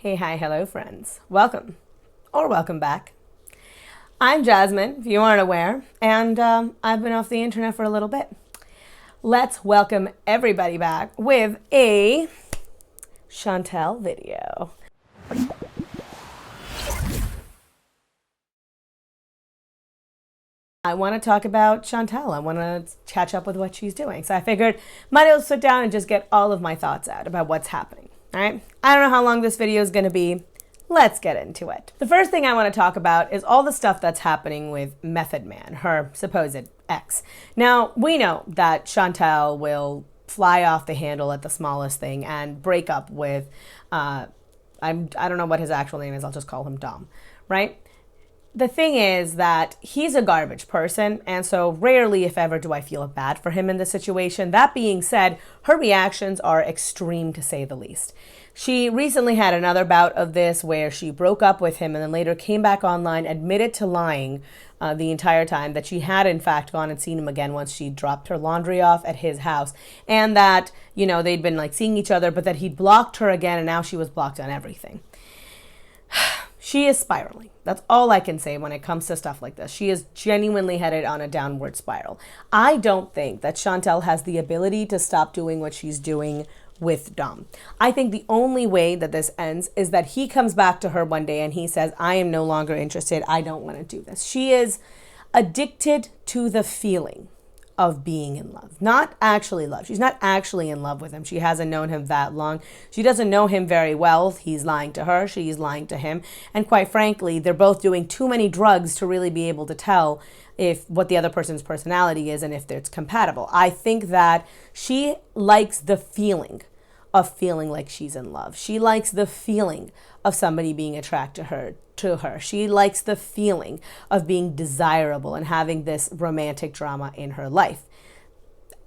Hey, hi, hello, friends. Welcome, or welcome back. I'm Jasmine, if you aren't aware, and I've been off the internet for a little bit. Let's welcome everybody back with a Chantal video. I want to talk about Chantal. I want to catch up with what she's doing. So I figured might as well sit down and just get all of my thoughts out about what's happening. All right. I don't know how long this video is going to be. Let's get into it. The first thing I want to talk about is all the stuff that's happening with Method Man, her supposed ex. Now, we know that Chantal will fly off the handle at the smallest thing and break up with, I don't know what his actual name is. I'll just call him Dom, right? The thing is that he's a garbage person, and so rarely, if ever, do I feel bad for him in this situation. That being said, her reactions are extreme, to say the least. She recently had another bout of this where she broke up with him and then later came back online, admitted to lying the entire time, that she had in fact gone and seen him again once she dropped her laundry off at his house, and that, you know, they'd been like seeing each other, but that he'd blocked her again and now she was blocked on everything. She is spiraling. That's all I can say when it comes to stuff like this. She is genuinely headed on a downward spiral. I don't think that Chantal has the ability to stop doing what she's doing with Dom. I think the only way that this ends is that he comes back to her one day and he says, I am no longer interested. I don't want to do this. She is addicted to the feeling of being in love, not actually love. She's not actually in love with him. She hasn't known him that long. She doesn't know him very well. He's lying to her. She's lying to him. And quite frankly, they're both doing too many drugs to really be able to tell if what the other person's personality is and if it's compatible. I think that she likes the feeling of feeling like she's in love. She likes the feeling of somebody being attracted to her. She likes the feeling of being desirable and having this romantic drama in her life.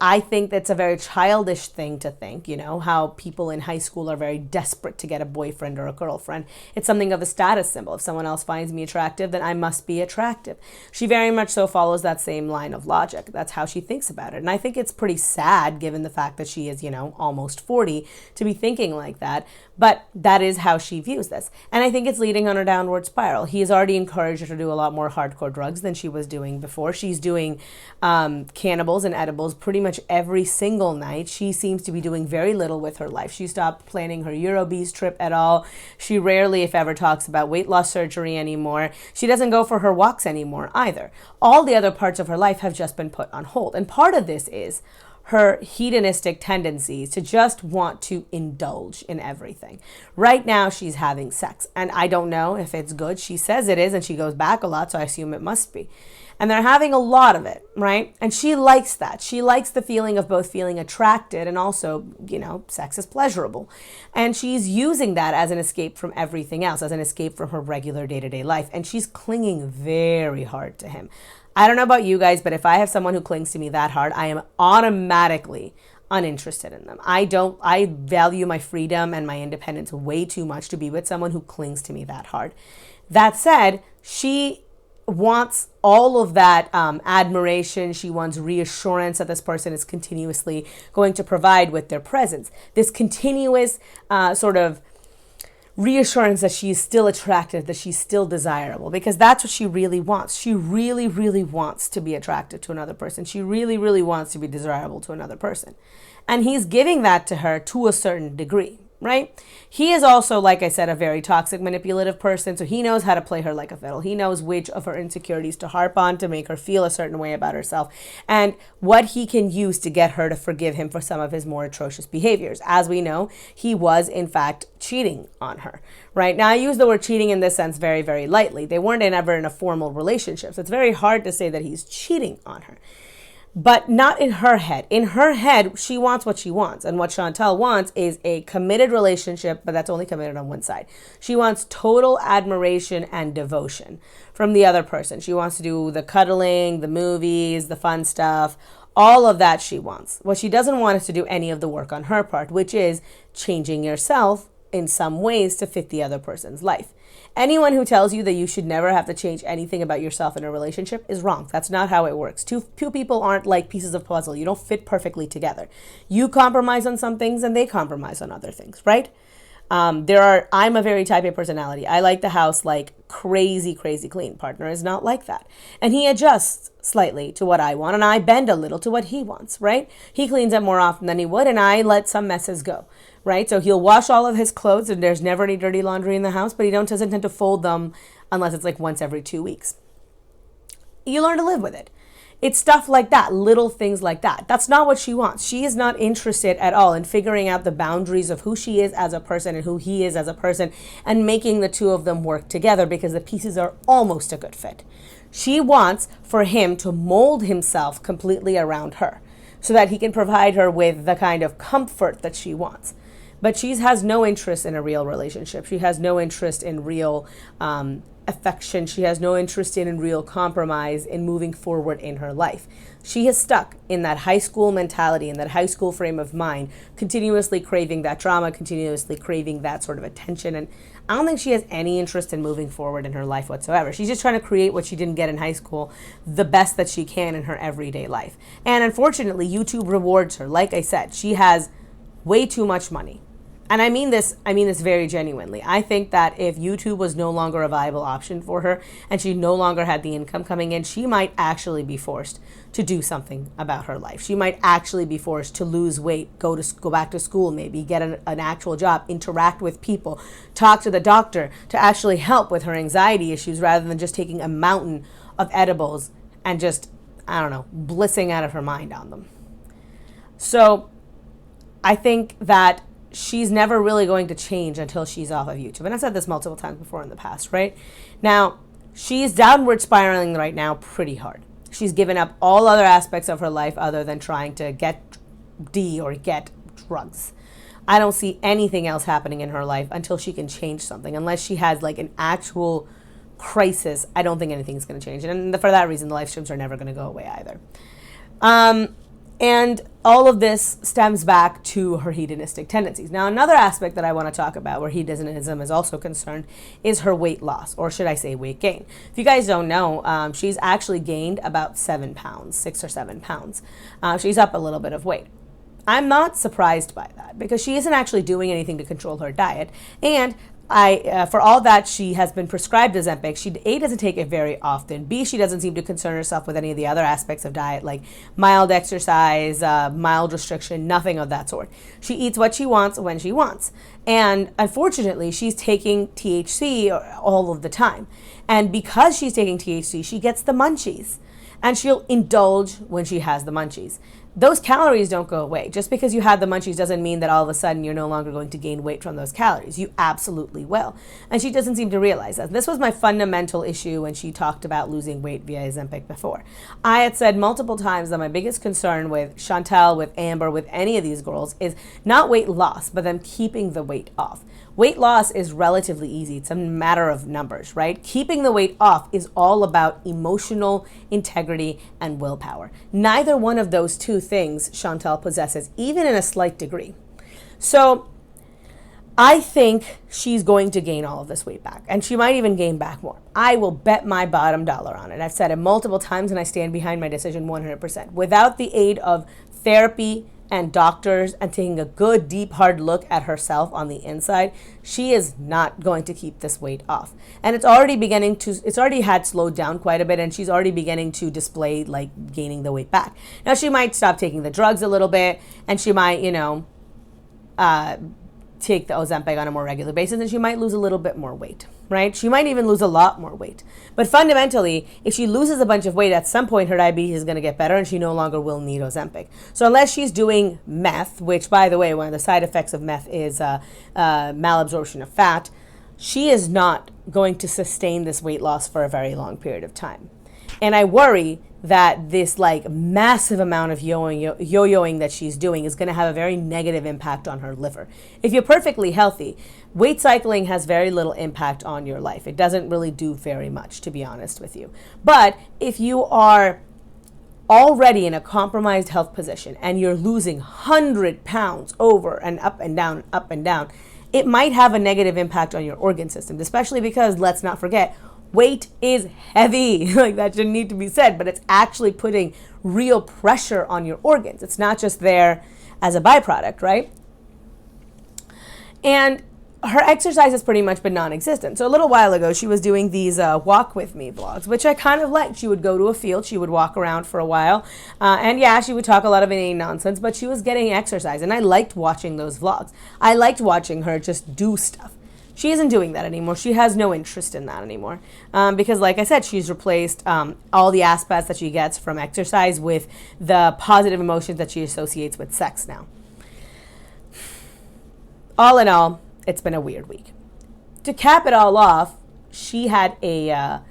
I think that's a very childish thing to think, you know, how people in high school are very desperate to get a boyfriend or a girlfriend. It's something of a status symbol. If someone else finds me attractive, then I must be attractive. She very much so follows that same line of logic. That's how she thinks about it. And I think it's pretty sad, given the fact that she is, you know, almost 40, to be thinking like that. But that is how she views this. And I think it's leading on a downward spiral. He has already encouraged her to do a lot more hardcore drugs than she was doing before. She's doing cannibals and edibles pretty much every single night. She seems to be doing very little with her life. She stopped planning her Eurobeast trip at all. She rarely, if ever, talks about weight loss surgery anymore. She doesn't go for her walks anymore either. All the other parts of her life have just been put on hold. And part of this is her hedonistic tendencies to just want to indulge in everything. Right now, she's having sex, and I don't know if it's good. She says it is, and she goes back a lot, so I assume it must be. And they're having a lot of it, right? And she likes that. She likes the feeling of both feeling attracted and also, you know, sex is pleasurable. And she's using that as an escape from everything else, as an escape from her regular day-to-day life. And she's clinging very hard to him. I don't know about you guys, but if I have someone who clings to me that hard, I am automatically uninterested in them. I value my freedom and my independence way too much to be with someone who clings to me that hard. That said, she wants all of that admiration. She wants reassurance that this person is continuously going to provide with their presence. This continuous sort of reassurance that she's still attractive, that she's still desirable, because that's what she really wants. She really, really wants to be attractive to another person. She really, really wants to be desirable to another person. And he's giving that to her to a certain degree, right? He is also, like I said, a very toxic, manipulative person, so he knows how to play her like a fiddle. He knows which of her insecurities to harp on to make her feel a certain way about herself, and what he can use to get her to forgive him for some of his more atrocious behaviors. As we know, he was, in fact, cheating on her, right? Now, I use the word cheating in this sense very, very lightly. They weren't ever in a formal relationship, so it's very hard to say that he's cheating on her. But not in her head. In her head, she wants what she wants. And what Chantal wants is a committed relationship, but that's only committed on one side. She wants total admiration and devotion from the other person. She wants to do the cuddling, the movies, the fun stuff, all of that she wants. What she doesn't want is to do any of the work on her part, which is changing yourself in some ways to fit the other person's life. Anyone who tells you that you should never have to change anything about yourself in a relationship is wrong. That's not how it works. Two people aren't like pieces of puzzle. You don't fit perfectly together. You compromise on some things and they compromise on other things, right? I'm a very type A personality. I like the house like crazy, crazy clean. Partner is not like that. And he adjusts slightly to what I want, and I bend a little to what he wants, right? He cleans up more often than he would, and I let some messes go, right? So he'll wash all of his clothes, and there's never any dirty laundry in the house, but he doesn't tend to fold them unless it's like once every 2 weeks. You learn to live with it. It's stuff like that, little things like that. That's not what she wants. She is not interested at all in figuring out the boundaries of who she is as a person and who he is as a person and making the two of them work together because the pieces are almost a good fit. She wants for him to mold himself completely around her so that he can provide her with the kind of comfort that she wants. But she has no interest in a real relationship. She has no interest in real affection. She has no interest in real compromise in moving forward in her life. She is stuck in that high school mentality, in that high school frame of mind, continuously craving that drama, continuously craving that sort of attention. And I don't think she has any interest in moving forward in her life whatsoever. She's just trying to create what she didn't get in high school, the best that she can in her everyday life. And unfortunately, YouTube rewards her. Like I said, she has way too much money. And I mean this very genuinely. I think that if YouTube was no longer a viable option for her and she no longer had the income coming in, she might actually be forced to do something about her life. She might actually be forced to lose weight, go back to school maybe, get an actual job, interact with people, talk to the doctor to actually help with her anxiety issues rather than just taking a mountain of edibles and just, I don't know, blissing out of her mind on them. So I think that she's never really going to change until she's off of YouTube. And I've said this multiple times before in the past, right? Now, she's downward spiraling right now pretty hard. She's given up all other aspects of her life other than trying to get D or get drugs. I don't see anything else happening in her life until she can change something. Unless she has like an actual crisis, I don't think anything's going to change. And for that reason, the live streams are never going to go away either. And all of this stems back to her hedonistic tendencies. Now, another aspect that I want to talk about where hedonism is also concerned is her weight loss, or should I say weight gain. If you guys don't know, she's actually gained about 7 pounds, 6 or 7 pounds. She's up a little bit of weight. I'm not surprised by that because she isn't actually doing anything to control her diet. And for all that she has been prescribed Ozempic, she A, doesn't take it very often. B, she doesn't seem to concern herself with any of the other aspects of diet, like mild exercise, mild restriction, nothing of that sort. She eats what she wants when she wants. And unfortunately, she's taking THC all of the time. And because she's taking THC, she gets the munchies. And she'll indulge when she has the munchies. Those calories don't go away. Just because you had the munchies doesn't mean that all of a sudden you're no longer going to gain weight from those calories. You absolutely will. And she doesn't seem to realize that. This was my fundamental issue when she talked about losing weight via Ozempic before. I had said multiple times that my biggest concern with Chantal, with Amber, with any of these girls is not weight loss, but them keeping the weight off. Weight loss is relatively easy. It's a matter of numbers, right? Keeping the weight off is all about emotional integrity and willpower. Neither one of those two things Chantal possesses, even in a slight degree. So I think she's going to gain all of this weight back, and she might even gain back more. I will bet my bottom dollar on it. I've said it multiple times, and I stand behind my decision 100%. Without the aid of therapy and doctors and taking a good, deep, hard look at herself on the inside, she is not going to keep this weight off. And it's already had slowed down quite a bit, and she's already beginning to display like gaining the weight back. Now, she might stop taking the drugs a little bit, and she might, take the Ozempic on a more regular basis, and she might lose a little bit more weight, right? She might even lose a lot more weight. But fundamentally, if she loses a bunch of weight, at some point her diabetes is going to get better and she no longer will need Ozempic. So unless she's doing meth, which, by the way, one of the side effects of meth is malabsorption of fat, she is not going to sustain this weight loss for a very long period of time. And I worry that this like massive amount of yo-yoing that she's doing is going to have a very negative impact on her liver. If you're perfectly healthy, weight cycling has very little impact on your life. It doesn't really do very much, to be honest with you. But if you are already in a compromised health position and you're losing 100 pounds over and up and down, it might have a negative impact on your organ system, especially because, let's not forget, weight is heavy. Like, that shouldn't need to be said, but it's actually putting real pressure on your organs. It's not just there as a byproduct, right? And her exercise has pretty much been non-existent. So a little while ago, she was doing these walk with me vlogs, which I kind of liked. She would go to a field, she would walk around for a while, and yeah, she would talk a lot of inane nonsense, but she was getting exercise, and I liked watching those vlogs. I liked watching her just do stuff. She isn't doing that anymore. She has no interest in that anymore. Because like I said, she's replaced all the aspects that she gets from exercise with the positive emotions that she associates with sex now. All in all, it's been a weird week. To cap it all off, she had a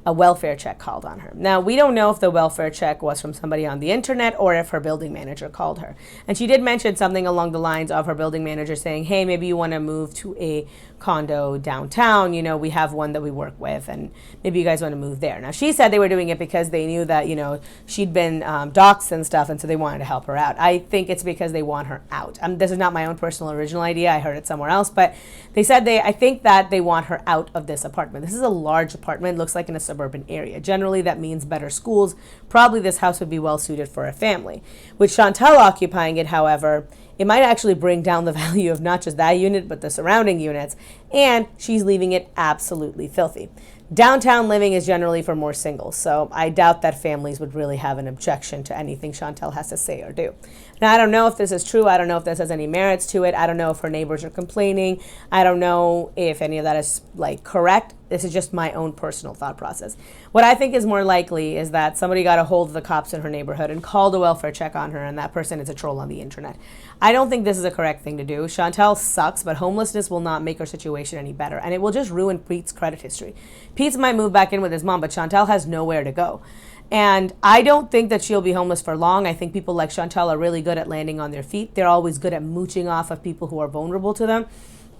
welfare check called on her. Now, we don't know if the welfare check was from somebody on the internet or if her building manager called her. And she did mention something along the lines of her building manager saying, hey, maybe you want to move to a condo downtown. You know, we have one that we work with, and maybe you guys want to move there. Now, she said they were doing it because they knew that, you know, she'd been doxxed and stuff, and so they wanted to help her out. I think it's because they want her out. This is not my own personal original idea. I heard it somewhere else, but they said I think that they want her out of this apartment. This is a large apartment, looks like in a suburban area. Generally, that means better schools. Probably this house would be well suited for a family. With Chantal occupying it, however, it might actually bring down the value of not just that unit, but the surrounding units, and she's leaving it absolutely filthy. Downtown living is generally for more singles, so I doubt that families would really have an objection to anything Chantal has to say or do. Now, I don't know if this is true. I don't know if this has any merits to it. I don't know if her neighbors are complaining. I don't know if any of that is, like, correct. This is just my own personal thought process. What I think is more likely is that somebody got a hold of the cops in her neighborhood and called a welfare check on her, and that person is a troll on the internet. I don't think this is a correct thing to do. Chantal sucks, but homelessness will not make her situation any better, and it will just ruin Pete's credit history. Pete might move back in with his mom, but Chantal has nowhere to go. And I don't think that she'll be homeless for long. I think people like Chantal are really good at landing on their feet. They're always good at mooching off of people who are vulnerable to them.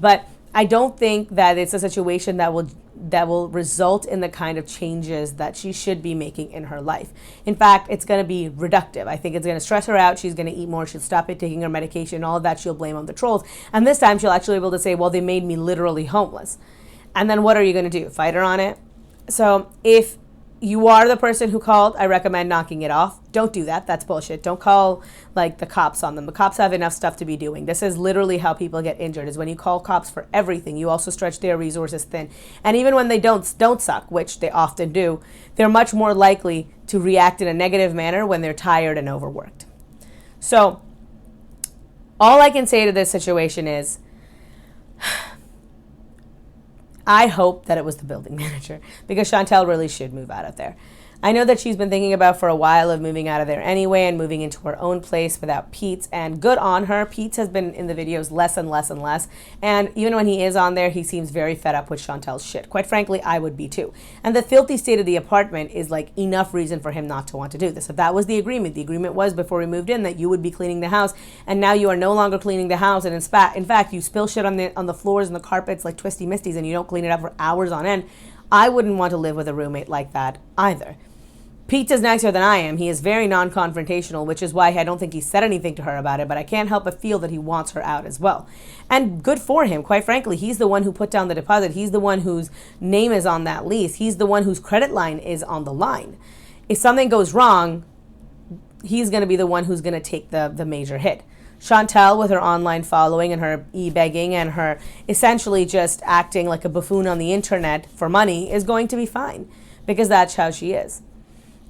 But I don't think that it's a situation that will result in the kind of changes that she should be making in her life. In fact, it's going to be reductive. I think it's going to stress her out. She's going to eat more. She'll stop taking her medication. All of that she'll blame on the trolls. And this time she'll actually be able to say, well, they made me literally homeless. And then what are you going to do? Fight her on it? So if you are the person who called, I recommend knocking it off. Don't do that. That's bullshit. Don't call, like, the cops on them. The cops have enough stuff to be doing. This is literally how people get injured, is when you call cops for everything. You also stretch their resources thin. And even when they don't suck, which they often do, they're much more likely to react in a negative manner when they're tired and overworked. So all I can say to this situation is, I hope that it was the building manager, because Chantal really should move out of there. I know that she's been thinking about for a while of moving out of there anyway and moving into her own place without Pete's, and good on her. Pete's has been in the videos less and less and less, and even when he is on there, he seems very fed up with Chantal's shit. Quite frankly, I would be too. And the filthy state of the apartment is like enough reason for him not to want to do this. If that was the agreement was before we moved in that you would be cleaning the house, and now you are no longer cleaning the house, and in fact, you spill shit on the floors and the carpets like twisty misties, and you don't clean it up for hours on end, I wouldn't want to live with a roommate like that either. Pete is nicer than I am. He is very non-confrontational, which is why I don't think he said anything to her about it, but I can't help but feel that he wants her out as well. And good for him, quite frankly. He's the one who put down the deposit. He's the one whose name is on that lease. He's the one whose credit line is on the line. If something goes wrong, he's going to be the one who's going to take the major hit. Chantal, with her online following and her e-begging and her essentially just acting like a buffoon on the internet for money, is going to be fine, because that's how she is.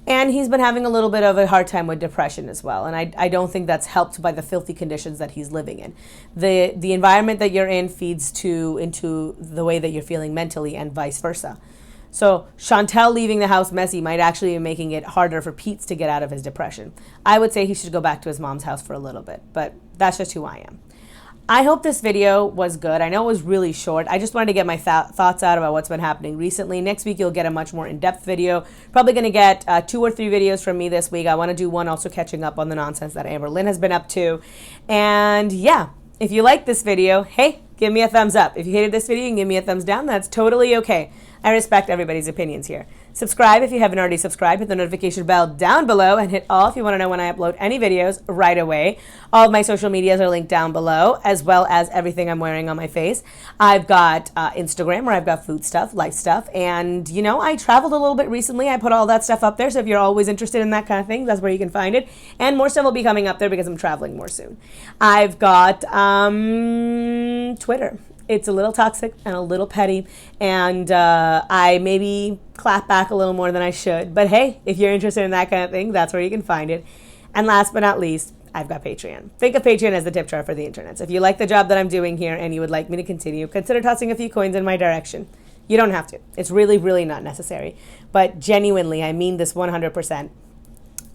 And he's been having a little bit of a hard time with depression as well. And I don't think that's helped by the filthy conditions that he's living in. The environment that you're in feeds into the way that you're feeling mentally, and vice versa. So Chantal leaving the house messy might actually be making it harder for Pete to get out of his depression. I would say he should go back to his mom's house for a little bit, but that's just who I am. I hope this video was good. I know it was really short. I just wanted to get my thoughts out about what's been happening recently. Next week, you'll get a much more in-depth video. Probably going to get 2 or 3 videos from me this week. I want to do one also catching up on the nonsense that Amber Lynn has been up to. And yeah, if you like this video, hey, give me a thumbs up. If you hated this video, you can give me a thumbs down. That's totally okay. I respect everybody's opinions here. Subscribe if you haven't already subscribed. Hit the notification bell down below and hit all if you want to know when I upload any videos right away. All of my social medias are linked down below, as well as everything I'm wearing on my face. I've got Instagram, where I've got food stuff, life stuff, and, you know, I traveled a little bit recently. I put all that stuff up there, so if you're always interested in that kind of thing, that's where you can find it. And more stuff will be coming up there because I'm traveling more soon. I've got Twitter. It's a little toxic and a little petty, and I maybe clap back a little more than I should. But hey, if you're interested in that kind of thing, that's where you can find it. And last but not least, I've got Patreon. Think of Patreon as the tip jar for the internet. If you like the job that I'm doing here and you would like me to continue, consider tossing a few coins in my direction. You don't have to. It's really, really not necessary. But genuinely, I mean this 100%.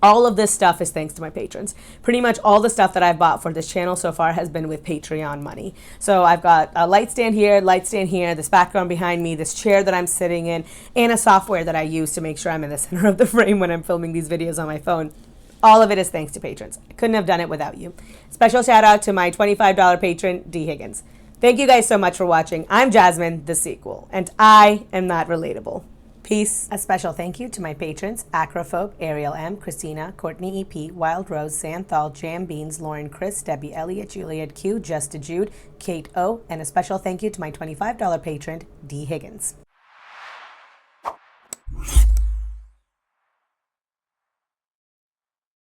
All of this stuff is thanks to my patrons. Pretty much all the stuff that I've bought for this channel so far has been with Patreon money. So I've got a light stand here, this background behind me, this chair that I'm sitting in, and a software that I use to make sure I'm in the center of the frame when I'm filming these videos on my phone. All of it is thanks to patrons. I couldn't have done it without you. Special shout out to my $25 patron, D. Higgins. Thank you guys so much for watching. I'm Jasmine, the sequel, and I am not relatable. Peace. A special thank you to my patrons, Acrophobe, Ariel M, Christina, Courtney EP, Wild Rose, Santhal, Jam Beans, Lauren Chris, Debbie Elliott, Juliet Q, Justa Jude, Kate O, and a special thank you to my $25 patron, D. Higgins.